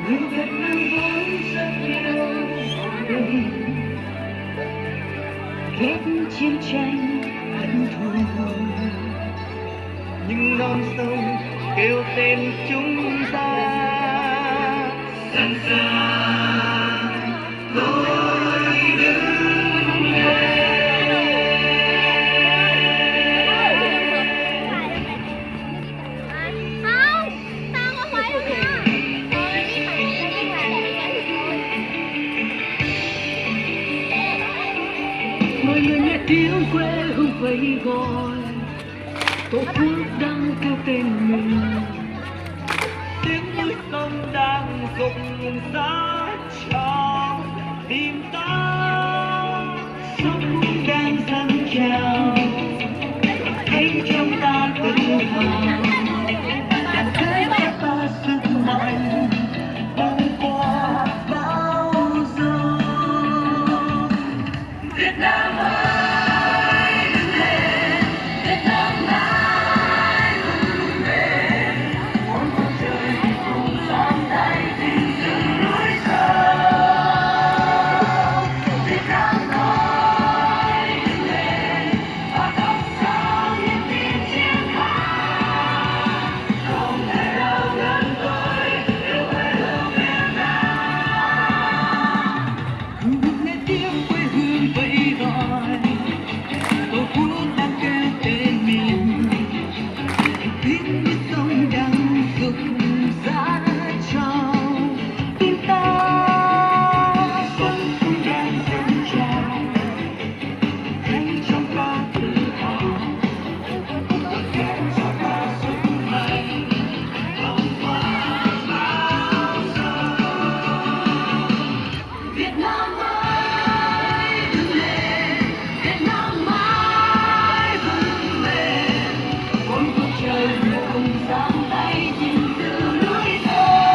người Việt Nam vốn rất yêu hòa bình, ghét chiến tranh hận thù, nhưng non sông kêu tên chúng ta sẵn sàng tôi đứng lên. Mọi người nghe tiếng quê hương vẫy gọi, tổ quốc đang kêu tên mình, tiếng núi sông đang rụng rã trong tim ta, sông đang dâng trào thấy trong ta tự hào, đang thấy cho ta sức mạnh băng qua bao giờ. Việt Nam ơi đứng lên, Việt Nam ơi vững bền, muốn con trời cùng dám tay tìm từng núi sông. Việt Nam ơi đứng lên và thắp sáng niềm tin chiến thắng, không thể nào ngăn tôi yêu quê hương Việt Nam. Nghe tiếng quê hương vẫy gọi, tổ quốc đang kêu tên mình, tiếng nước sông đang rụng rã trong tim ta, sông cũng đang dâng trào thấy trong ta tự hào, đem cho ta sức mạnh vòng qua bao giờ. Việt Nam ơi đứng lên, Việt Nam ơi vững bền, con cuộc trời cùng dám tay tìm từ núi sông.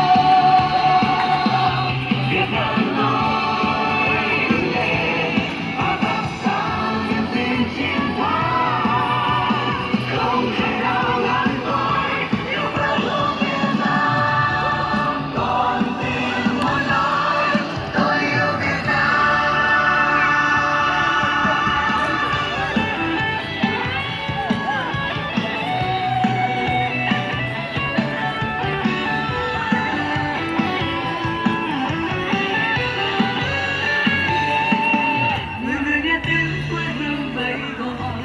Việt Nam ơi đứng lên và thắp sáng niềm tin chiến thắng, không thể nào ngăn tôi yêu quê hương Việt Nam, con tim muốn nói tôi yêu Việt Nam. Người người nghe tiếng quê hương vẫy gọi,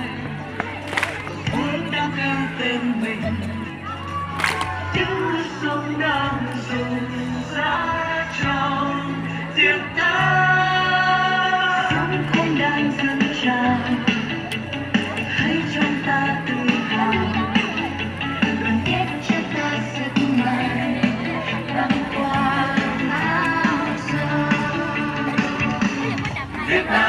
tổ quốc đang kêu tên mình, tiếng nước sông đang rụng rã trong tim ta, sông cũng đang dâng trào thấy trong ta tự hào, đoàn kết cho ta sức mạnh băng qua bao giờ. Việt Nam